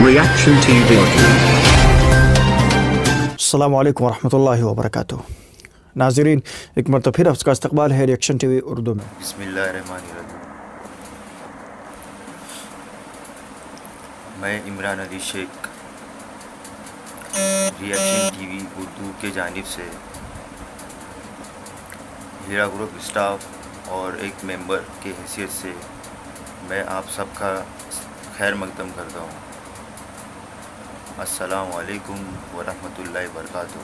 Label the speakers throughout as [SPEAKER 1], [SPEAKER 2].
[SPEAKER 1] Reaction TV.
[SPEAKER 2] السلام علیکم ورحمۃ اللہ وبرکاتہ. ناظرین ایک مرتبہ پھر آپ کا استقبال ہے ریئیکشن ٹی وی اردو میں.
[SPEAKER 3] بسم اللہ الرحمن الرحیم. میں عمران علی شیخ ریئیکشن ٹی وی اردو کے جانب سے ہیرا گروپ اسٹاف اور ایک ممبر کی حیثیت سے میں آپ سب کا خیر مقدم کرتا ہوں. السلام علیکم ورحمۃ اللہ وبرکاتہ.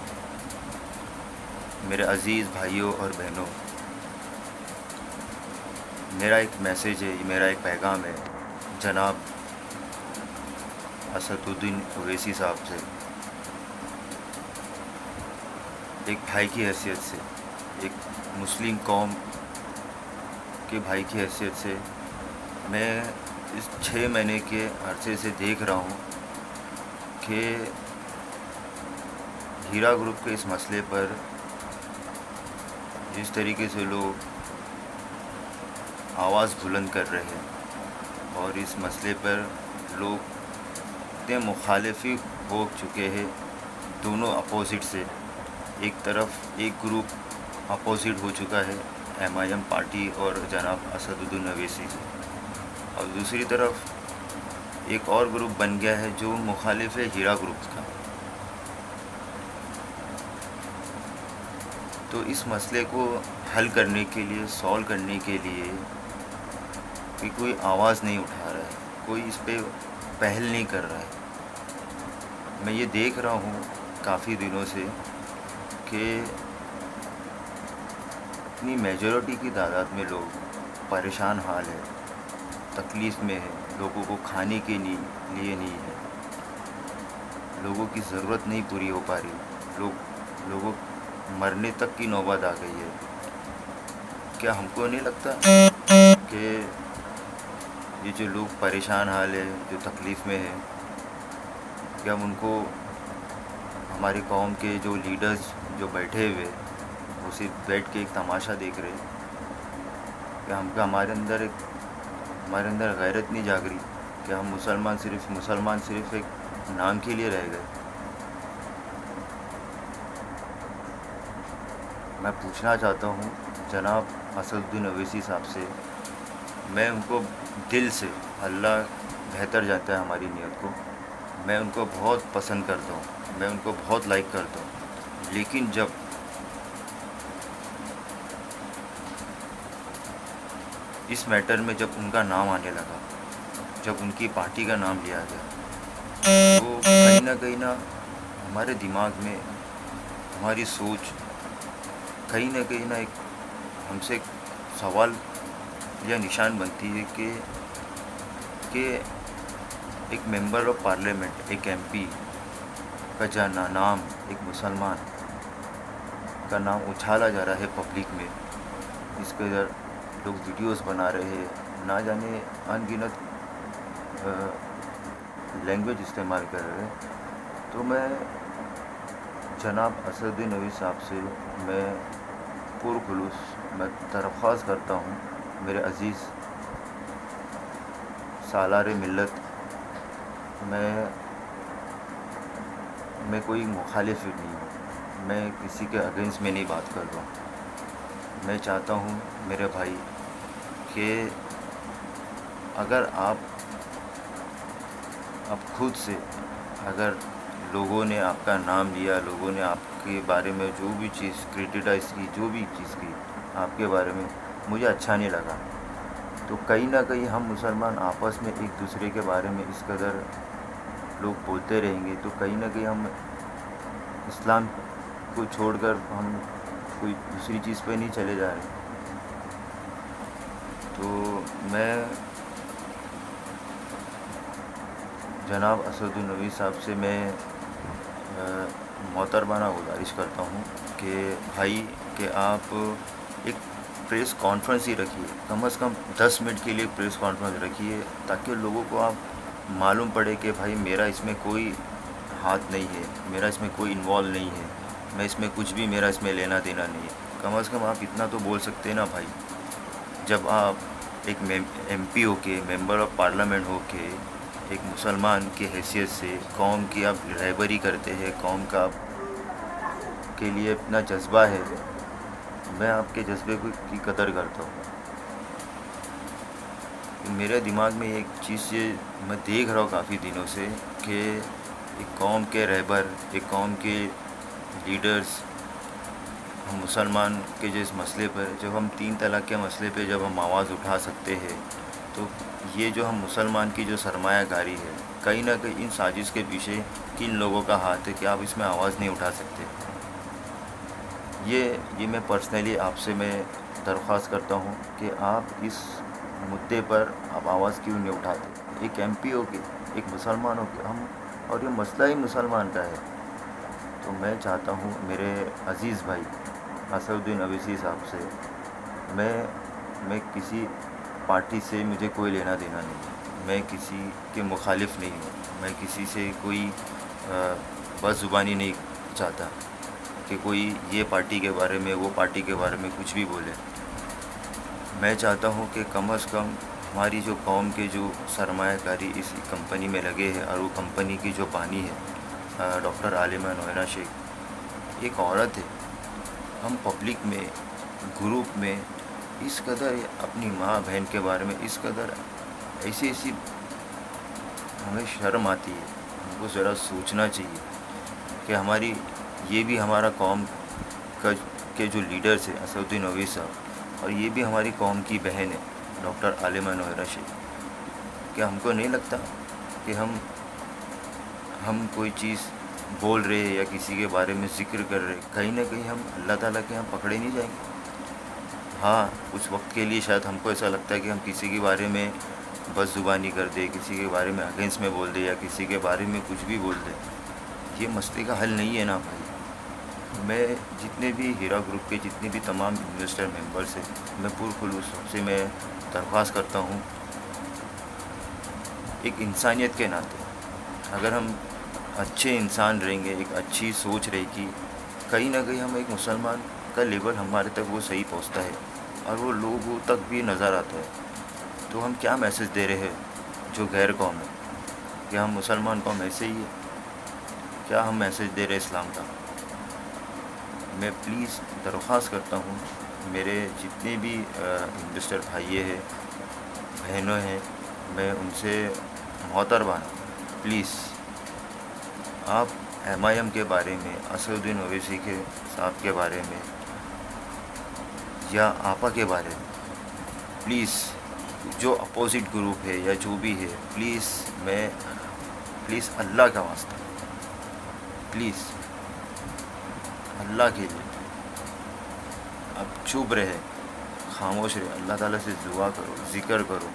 [SPEAKER 3] میرے عزیز بھائیوں اور بہنوں، میرا ایک میسیج ہے، میرا ایک پیغام ہے جناب اسد الدین اویسی صاحب سے. ایک بھائی کی حیثیت سے، ایک مسلم قوم کے بھائی کی حیثیت سے میں اس 6 مہینے کے عرصے سے دیکھ رہا ہوں کہ ہیرا گروپ کے اس مسئلے پر جس طریقے سے لوگ آواز بلند کر رہے ہیں اور اس مسئلے پر لوگ اتنے مخالفی ہو چکے ہیں دونوں اپوزٹ سے. ایک طرف ایک گروپ اپوزٹ ہو چکا ہے MIM پارٹی اور جناب اسد الدین اویسی سے، اور دوسری طرف ایک اور گروپ بن گیا ہے جو مخالف ہے ہیرا گروپ کا. تو اس مسئلے کو حل کرنے کے لیے، سالو کرنے کے لیے کہ کوئی آواز نہیں اٹھا رہا ہے، کوئی اس پہ پہل نہیں کر رہا ہے. میں یہ دیکھ رہا ہوں کافی دنوں سے کہ اتنی میجورٹی کی تعداد میں لوگ پریشان حال ہے، تکلیف میں ہے، لوگوں کو کھانے کے لیے نہیں ہے، لوگوں کی ضرورت نہیں پوری ہو پا رہی، لوگوں مرنے تک کی نوبت آ گئی ہے. کیا ہم کو نہیں لگتا کہ یہ جو لوگ پریشان حال ہے، جو تکلیف میں ہے، کہ ہم ان کو، ہماری قوم کے جو لیڈرز جو بیٹھے ہوئے وہ صرف بیٹھ کے ایک تماشا دیکھ رہے، کہ ہمارے اندر غیرت نہیں جاگ رہی کہ ہم مسلمان صرف ایک نام کے لیے رہ گئے. میں پوچھنا چاہتا ہوں جناب اسد الدین اویسی صاحب سے، میں ان کو دل سے، اللہ بہتر جانتا ہے ہماری نیت کو، میں ان کو بہت پسند کرتا ہوں، میں ان کو بہت لائک کرتا ہوں، لیکن جب اس میٹر میں جب ان کا نام آنے لگا، جب ان کی پارٹی کا نام لیا گیا، تو کہیں نہ ہمارے دماغ میں، ہماری سوچ کہیں نہ ایک ہم سے ایک سوال یا نشان بنتی ہے کہ ایک ممبر آف پارلیمنٹ، ایک MP کا نام، ایک مسلمان کا نام اچھالا جا رہا ہے پبلک میں. اس کے ادھر لوگ ویڈیوز بنا رہے ہیں، نہ جانے ان گنت لینگویج استعمال کر رہے ہیں. تو میں جناب اسد الدین اویسی صاحب سے میں پرخلوص میں درخواست کرتا ہوں، میرے عزیز سالار ملت، میں کوئی مخالف نہیں ہوں، میں کسی کے اگینسٹ میں نہیں بات کر رہا ہوں. میں چاہتا ہوں میرے بھائی کہ اگر آپ خود سے، اگر لوگوں نے آپ کا نام لیا، لوگوں نے آپ کے بارے میں جو بھی چیز کریٹیسائز کی، جو بھی چیز کی آپ کے بارے میں، مجھے اچھا نہیں لگا، تو کہیں نہ کہیں ہم مسلمان آپس میں ایک دوسرے کے بارے میں اس قدر لوگ بولتے رہیں گے تو کہیں نہ کہیں ہم اسلام کو چھوڑ کر ہم کوئی دوسری چیز پہ نہیں چلے جا رہے. تو میں جناب اسد الدین اویسی صاحب سے میں محترمانہ گزارش کرتا ہوں کہ بھائی کہ آپ ایک پریس کانفرنس ہی رکھیے، کم از کم 10 منٹ کے لیے پریس کانفرنس رکھیے، تاکہ لوگوں کو آپ معلوم پڑے کہ بھائی میرا اس میں کوئی ہاتھ نہیں ہے، میرا اس میں کوئی انوالو نہیں ہے، میں اس میں کچھ بھی، میرا اس میں لینا دینا نہیں ہے. کم از کم آپ اتنا تو بول سکتے ہیں نا بھائی. جب آپ ایک MP ہو کے، ممبر آف پارلیمنٹ ہو کے ایک مسلمان کی حیثیت سے قوم کی آپ رہبری کرتے ہیں، قوم کا آپ کے لیے اتنا جذبہ ہے، میں آپ کے جذبے کی قدر کرتا ہوں. میرے دماغ میں ایک چیز یہ میں دیکھ رہا ہوں کافی دنوں سے کہ ایک قوم کے رہبر، ایک قوم کے لیڈرز، ہم مسلمان کے جو اس مسئلے پر، جب ہم 3 طلاق کے مسئلے پہ جب ہم آواز اٹھا سکتے ہیں، تو یہ جو ہم مسلمان کی جو سرمایہ کاری ہے، کہیں نہ کہیں ان سازش کے پیچھے کن لوگوں کا ہاتھ ہے کہ آپ اس میں آواز نہیں اٹھا سکتے. یہ میں پرسنلی آپ سے میں درخواست کرتا ہوں کہ آپ اس مدعے پر آپ آواز کیوں نہیں اٹھاتے. ایک ایم پی ہو کے، ایک مسلمان ہو کے، ہم اور یہ مسئلہ ہی مسلمان کا ہے. تو میں چاہتا ہوں میرے عزیز بھائی اسد الدین اویسی صاحب سے، میں کسی پارٹی سے مجھے کوئی لینا دینا نہیں ہے، میں کسی کے مخالف نہیں ہوں، میں کسی سے کوئی بد زبانی نہیں چاہتا کہ کوئی یہ پارٹی کے بارے میں، وہ پارٹی کے بارے میں کچھ بھی بولے. میں چاہتا ہوں کہ کم از کم ہماری جو قوم کے جو سرمایہ کاری اس کمپنی میں لگے ہیں، اور وہ کمپنی کی جو بانی ہے ڈاکٹر عالمہ نوحہ شیخ، ایک عورت ہے. ہم پبلک میں، گروپ میں اس قدر اپنی ماں بہن کے بارے میں اس قدر ایسی ہمیں شرم آتی ہے. ہم کو ذرا سوچنا چاہیے کہ ہماری یہ بھی ہمارا قوم کے جو لیڈرز ہیں اسد الدین اویسی صاحب، اور یہ بھی ہماری قوم کی بہن ہے ڈاکٹر عالمہ نوحہ شیخ. کیا ہم کو نہیں لگتا کہ ہم کوئی چیز بول رہے ہیں یا کسی کے بارے میں ذکر کر رہے، کہیں نہ کہیں ہم اللہ تعالیٰ کے ہم پکڑے نہیں جائیں گے؟ ہاں، اس وقت کے لیے شاید ہم کو ایسا لگتا ہے کہ ہم کسی کے بارے میں بد زبانی کر دیں، کسی کے بارے میں اگینسٹ میں بول دیں، یا کسی کے بارے میں کچھ بھی بول دیں. یہ مسئلے کا حل نہیں ہے نا بھائی. میں جتنے بھی ہیرا گروپ کے جتنے بھی تمام انویسٹر ممبرس ہیں، میں پرخلوص سے میں درخواست کرتا ہوں، ایک انسانیت کے ناطے اگر ہم اچھے انسان رہیں گے، ایک اچھی سوچ رہے گی، کہیں نہ کہیں ہم ایک مسلمان کا لیول ہمارے تک وہ صحیح پہنچتا ہے اور وہ لوگوں تک بھی نظر آتا ہے. تو ہم کیا میسج دے رہے ہیں جو غیر قوم ہے؟ کیا ہم مسلمان قوم ایسے ہی ہے؟ کیا ہم میسج دے رہے اسلام کا؟ میں پلیز درخواست کرتا ہوں، میرے جتنے بھی انویسٹر بھائی ہیں، بہنوں ہیں، میں ان سے محترمانہ پلیز آپ ایم آئی ایم کے بارے میں، اسد الدین اویسی کے صاحب کے بارے میں، یا آپا کے بارے میں، پلیز جو اپوزٹ گروپ ہے یا جو بھی ہے، پلیز اللہ کا واسطہ، پلیز اللہ کے لیے اب چپ رہے، خاموش رہے، اللہ تعالیٰ سے دعا کرو، ذکر کرو.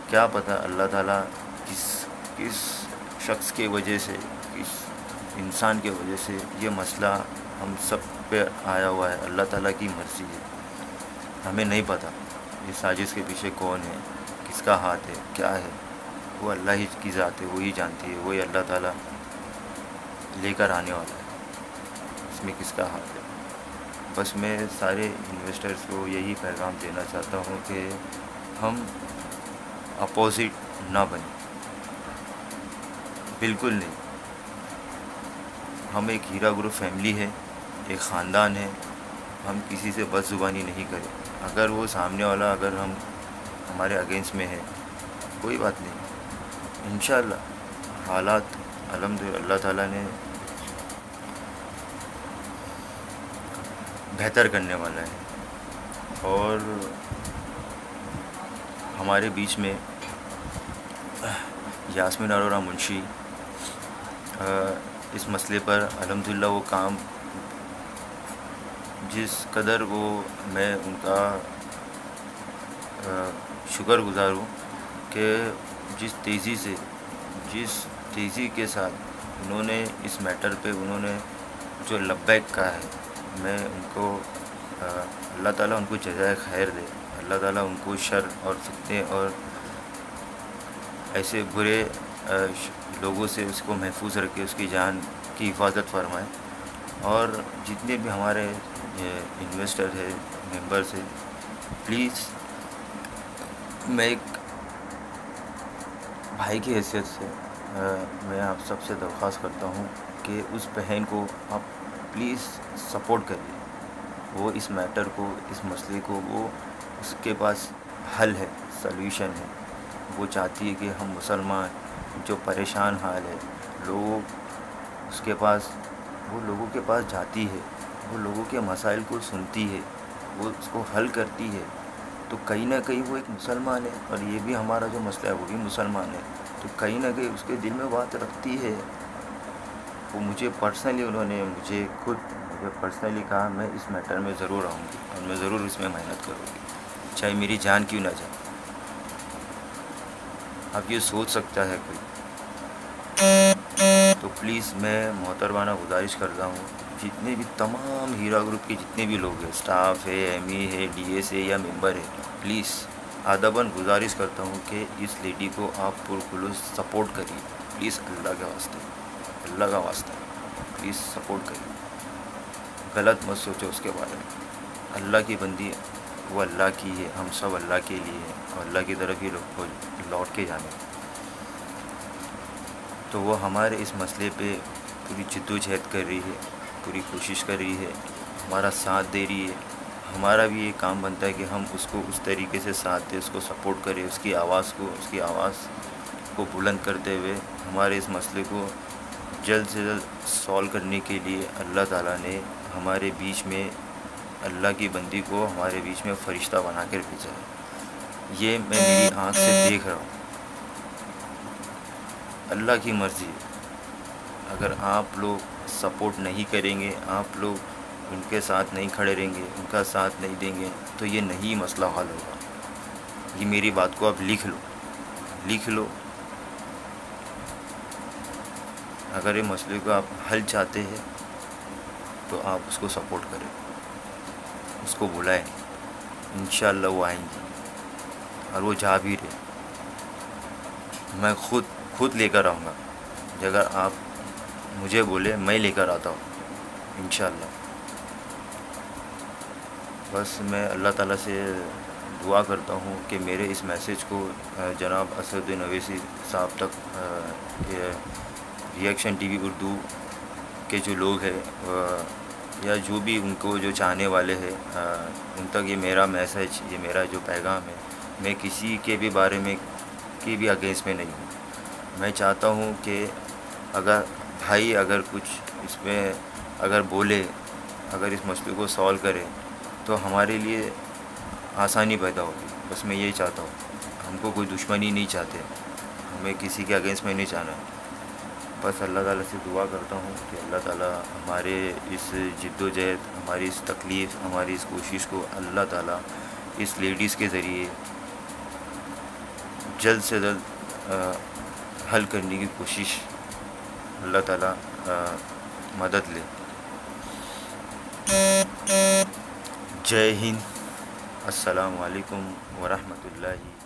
[SPEAKER 3] کیا پتہ اللہ تعالیٰ کس شخص کے وجہ سے، کس انسان کے وجہ سے یہ مسئلہ ہم سب پہ آیا ہوا ہے. اللہ تعالیٰ کی مرضی ہے، ہمیں نہیں پتہ یہ سازش کے پیچھے کون ہے، کس کا ہاتھ ہے، کیا ہے. وہ اللہ ہی کی ذات ہے، وہی جانتی ہے، وہی اللہ تعالیٰ لے کر آنے والا ہے، اس میں کس کا ہاتھ ہے. بس میں سارے انویسٹرز کو یہی پیغام دینا چاہتا ہوں کہ ہم اپوزٹ نہ بنیں، بالکل نہیں. ہم ایک ہیرا گروپ فیملی ہے، ایک خاندان ہے، ہم کسی سے بد زبانی نہیں کریں. اگر وہ سامنے والا اگر ہمارے اگینسٹ میں ہے، کوئی بات نہیں، انشاءاللہ حالات الحمدللہ اللہ تعالیٰ نے بہتر کرنے والا ہے. اور ہمارے بیچ میں یاسمین اروڑہ منشی اس مسئلے پر الحمدللہ وہ کام جس قدر میں ان کا شکر گزار ہوں کہ جس تیزی کے ساتھ انہوں نے اس میٹر پہ انہوں نے جو لبیک کہا ہے، میں ان کو اللہ تعالیٰ ان کو جزائے خیر دے، اللہ تعالیٰ ان کو شر اور فتنے اور ایسے برے لوگوں سے اس کو محفوظ رکھے، اس کی جان کی حفاظت فرمائے. اور جتنے بھی ہمارے انویسٹر ہے، ممبرس ہے، پلیز میں ایک بھائی کی حیثیت سے میں آپ سب سے درخواست کرتا ہوں کہ اس بہن کو آپ پلیز سپورٹ کریے. وہ اس میٹر کو، اس مسئلے کو، وہ اس کے پاس حل ہے، سلیوشن ہے. وہ چاہتی ہے کہ ہم مسلمان جو پریشان حال ہے لوگ اس کے پاس، وہ لوگوں کے پاس جاتی ہے، وہ لوگوں کے مسائل کو سنتی ہے، وہ اس کو حل کرتی ہے. تو کہیں نہ کہیں وہ ایک مسلمان ہے، اور یہ بھی ہمارا جو مسئلہ ہے وہ بھی مسلمان ہے. تو کہیں نہ کہیں اس کے دل میں بات رکھتی ہے. وہ مجھے پرسنلی، انہوں نے مجھے پرسنلی کہا میں اس میٹر میں ضرور آؤں گی اور میں ضرور اس میں محنت کروں گی، چاہے میری جان کیوں نہ جائے. اب یہ سوچ سکتا ہے کوئی. تو پلیز میں محترمانہ گزارش کرتا ہوں، جتنے بھی تمام ہیرا گروپ کے جتنے بھی لوگ ہیں، سٹاف ہے، ایم ای ہے، ڈی ایس ہے یا ممبر ہے، پلیز ادباً گزارش کرتا ہوں کہ اس لیڈی کو آپ پرخلوص سپورٹ کریے. پلیز اللہ کے واسطے، اللہ کا واسطہ، پلیز سپورٹ کریے. غلط مت سوچو اس کے بارے میں. اللہ کی بندی ہے، وہ اللہ کی ہے، ہم سب اللہ کے لیے ہیں اور اللہ کی طرف ہی لوٹ کے جانے. تو وہ ہمارے اس مسئلے پہ پوری جد و جہد کر رہی ہے، پوری کوشش کر رہی ہے، ہمارا ساتھ دے رہی ہے. ہمارا بھی یہ کام بنتا ہے کہ ہم اس کو اس طریقے سے ساتھ دیں، اس کو سپورٹ کریں، اس کی آواز کو بلند کرتے ہوئے ہمارے اس مسئلے کو جلد سے جلد سولو کرنے کے لیے اللہ تعالیٰ نے ہمارے بیچ میں اللہ کی بندی کو ہمارے بیچ میں فرشتہ بنا کر بھیجا ہے. یہ میں میری آنکھ سے دیکھ رہا ہوں. اللہ کی مرضی ہے. اگر آپ لوگ سپورٹ نہیں کریں گے، آپ لوگ ان کے ساتھ نہیں کھڑے رہیں گے، ان کا ساتھ نہیں دیں گے، تو یہ نہیں مسئلہ حل ہوگا. یہ میری بات کو آپ لکھ لو. اگر یہ مسئلے کو آپ حل چاہتے ہیں تو آپ اس کو سپورٹ کریں، اس کو بلائیں. انشاءاللہ وہ آئیں گی اور وہ جا بھی رہے. میں خود لے کر آؤں گا. اگر آپ مجھے بولے میں لے کر آتا ہوں انشاءاللہ. بس میں اللہ تعالیٰ سے دعا کرتا ہوں کہ میرے اس میسیج کو جناب اسدالدین اویسی صاحب تک، ریئیکشن ٹی وی اردو کے جو لوگ ہیں یا جو بھی ان کو جو چاہنے والے ہیں، ان تک یہ میرا میسیج، یہ میرا جو پیغام ہے. میں کسی کے بھی بارے میں کی بھی اگینسٹ میں نہیں ہوں. میں چاہتا ہوں کہ اگر بھائی اگر کچھ اس میں اگر بولے، اگر اس مسئلے کو سولو کرے تو ہمارے لیے آسانی پیدا ہوگی. بس میں یہی چاہتا ہوں. ہم کو کوئی دشمنی نہیں چاہتے، ہمیں کسی کے اگینسٹ میں نہیں چاہنا. بس اللہ تعالیٰ سے دعا کرتا ہوں کہ اللہ تعالیٰ ہمارے اس جد و جہد، ہماری اس تکلیف، ہماری اس کوشش کو اللہ تعالیٰ اس لیڈیز کے ذریعے جلد سے جلد حل کرنے کی کوشش اللہ تعالیٰ مدد لے. جے ہند. السلام علیکم ورحمۃ اللہ